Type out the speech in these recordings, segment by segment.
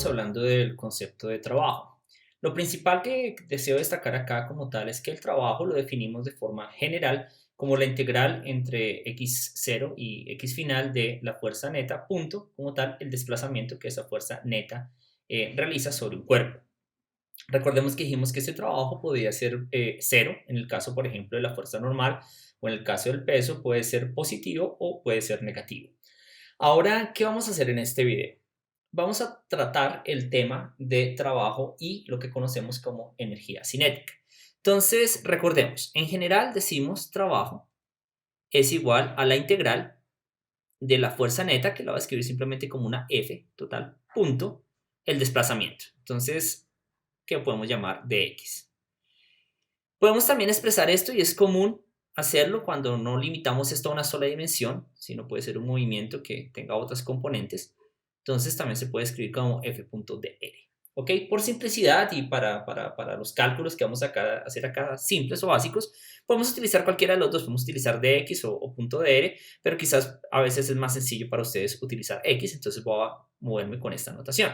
seguiremos hablando del concepto de trabajo. Lo principal que deseo destacar acá como tal es que el trabajo lo definimos de forma general como la integral entre x0 y x final de la fuerza neta, punto, como tal, el desplazamiento que esa fuerza neta realiza sobre un cuerpo. Recordemos que dijimos que ese trabajo podía ser cero, en el caso, por ejemplo, de la fuerza normal, o en el caso del peso puede ser positivo o puede ser negativo. Ahora, ¿qué vamos a hacer en este video? Vamos a tratar el tema de trabajo y lo que conocemos como energía cinética. Entonces, recordemos, en general decimos trabajo es igual a la integral de la fuerza neta, que la voy a escribir simplemente como una F total, punto, el desplazamiento. Entonces, ¿qué podemos llamar dx? Podemos también expresar esto y es común hacerlo cuando no limitamos esto a una sola dimensión, sino puede ser un movimiento que tenga otras componentes. Entonces también se puede escribir como f.dr. ¿Ok? Por simplicidad y para los cálculos que vamos a hacer acá simples o básicos, podemos utilizar cualquiera de los dos. Podemos utilizar dx o punto dr, pero quizás a veces es más sencillo para ustedes utilizar x, entonces voy a moverme con esta notación.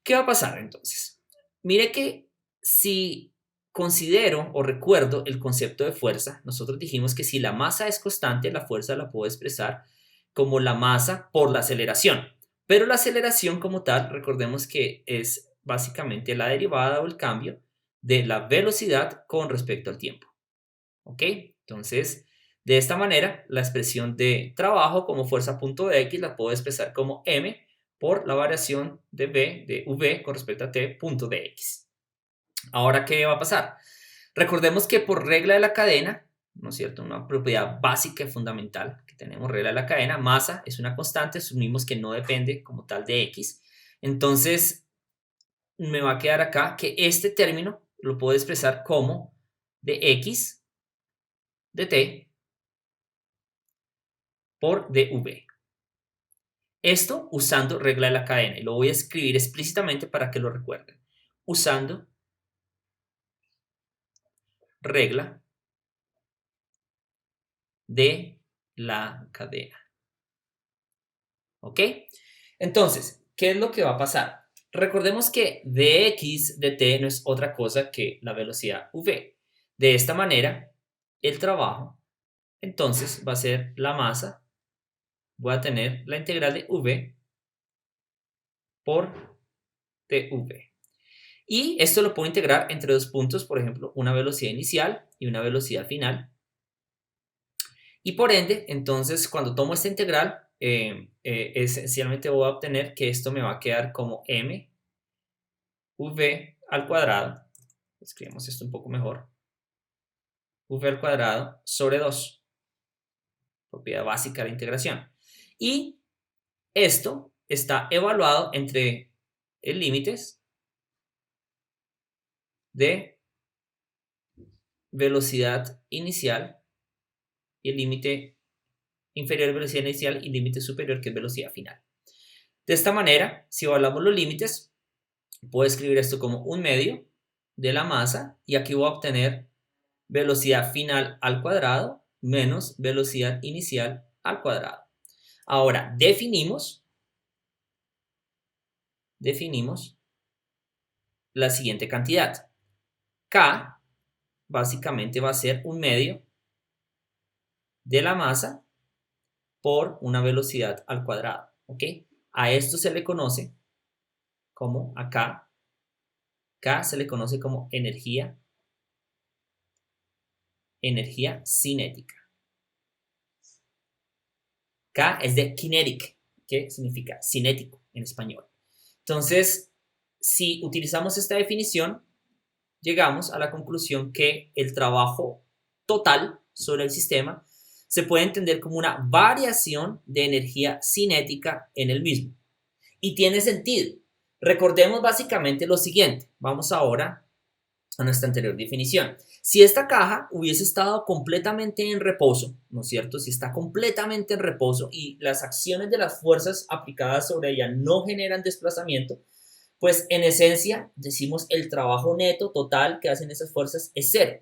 ¿Qué va a pasar entonces? Mire que si considero o recuerdo el concepto de fuerza, nosotros dijimos que si la masa es constante, la fuerza la puedo expresar como la masa por la aceleración. Pero la aceleración como tal, recordemos que es básicamente la derivada o el cambio de la velocidad con respecto al tiempo. ¿Ok? Entonces, de esta manera, la expresión de trabajo como fuerza.x la puedo expresar como m por la variación de v con respecto a t.dx. Ahora, ¿qué va a pasar? Recordemos que por regla de la cadena, ¿no es cierto? Una propiedad básica y fundamental que tenemos, regla de la cadena, masa es una constante, asumimos que no depende como tal de x. Entonces, me va a quedar acá que este término lo puedo expresar como de x de t por dv. Esto usando regla de la cadena y lo voy a escribir explícitamente para que lo recuerden. Usando regla de la cadena. ¿Ok? Entonces, ¿qué es lo que va a pasar? Recordemos que dx de t no es otra cosa que la velocidad v. De esta manera, el trabajo, entonces, va a ser la masa. Voy a tener la integral de v por tv. Y esto lo puedo integrar entre dos puntos, por ejemplo, una velocidad inicial y una velocidad final. Y por ende, entonces, cuando tomo esta integral, esencialmente voy a obtener que esto me va a quedar como m v al cuadrado. Escribimos esto un poco mejor. V al cuadrado sobre 2. Propiedad básica de la integración. Y esto está evaluado entre el límites de velocidad inicial y el límite inferior a velocidad inicial y límite superior que es velocidad final. De esta manera, si evaluamos los límites, puedo escribir esto como un medio de la masa y aquí voy a obtener velocidad final al cuadrado menos velocidad inicial al cuadrado. Ahora, definimos la siguiente cantidad. K básicamente va a ser un medio de la masa por una velocidad al cuadrado. ¿Ok? A esto se le conoce como acá. K se le conoce como energía cinética. K es de kinetic, que significa cinético en español. Entonces, si utilizamos esta definición, llegamos a la conclusión que el trabajo total sobre el sistema se puede entender como una variación de energía cinética en el mismo. Y tiene sentido. Recordemos básicamente lo siguiente. Vamos ahora a nuestra anterior definición. Si esta caja hubiese estado completamente en reposo, ¿no es cierto? Si está completamente en reposo y las acciones de las fuerzas aplicadas sobre ella no generan desplazamiento, pues en esencia decimos el trabajo neto total que hacen esas fuerzas es cero.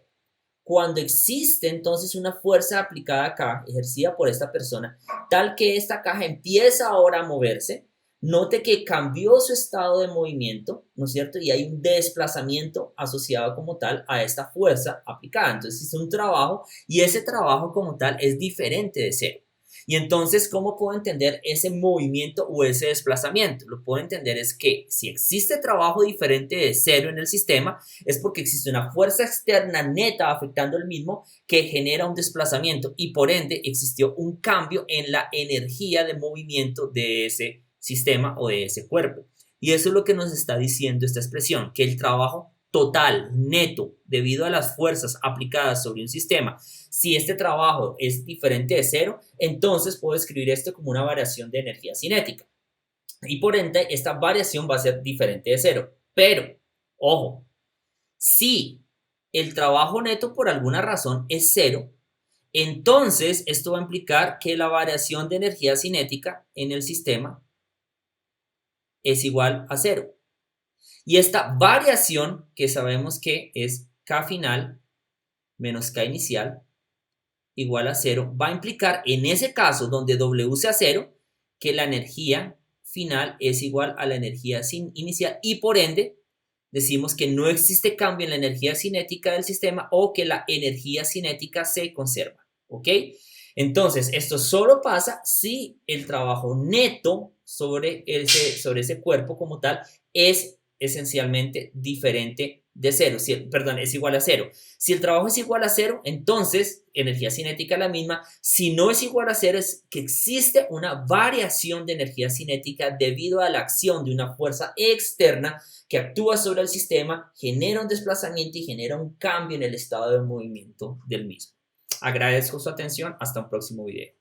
Cuando existe entonces una fuerza aplicada acá, ejercida por esta persona, tal que esta caja empieza ahora a moverse, Note que cambió su estado de movimiento, ¿no es cierto? Y hay un desplazamiento asociado como tal a esta fuerza aplicada. Entonces hizo un trabajo y ese trabajo como tal es diferente de cero. Y entonces, ¿cómo puedo entender ese movimiento o ese desplazamiento? Lo puedo entender es que si existe trabajo diferente de cero en el sistema, es porque existe una fuerza externa neta afectando el mismo que genera un desplazamiento y por ende existió un cambio en la energía de movimiento de ese sistema o de ese cuerpo. Y eso es lo que nos está diciendo esta expresión, que el trabajo total, neto, debido a las fuerzas aplicadas sobre un sistema, si este trabajo es diferente de cero, entonces puedo escribir esto como una variación de energía cinética. Y por ende, esta variación va a ser diferente de cero. Pero, ojo, si el trabajo neto por alguna razón es cero, entonces esto va a implicar que la variación de energía cinética en el sistema es igual a cero. Y esta variación, que sabemos que es K final menos K inicial, igual a cero, va a implicar en ese caso donde W sea cero, que la energía final es igual a la energía inicial y por ende decimos que no existe cambio en la energía cinética del sistema o que la energía cinética se conserva, ¿ok? Entonces, esto solo pasa si el trabajo neto sobre ese cuerpo como tal es esencialmente diferente de cero, perdón, es igual a cero. Si el trabajo es igual a cero, entonces energía cinética es la misma. Si no es igual a cero, es que existe una variación de energía cinética debido a la acción de una fuerza externa que actúa sobre el sistema, genera un desplazamiento y genera un cambio en el estado de movimiento del mismo. Agradezco su atención. Hasta un próximo video.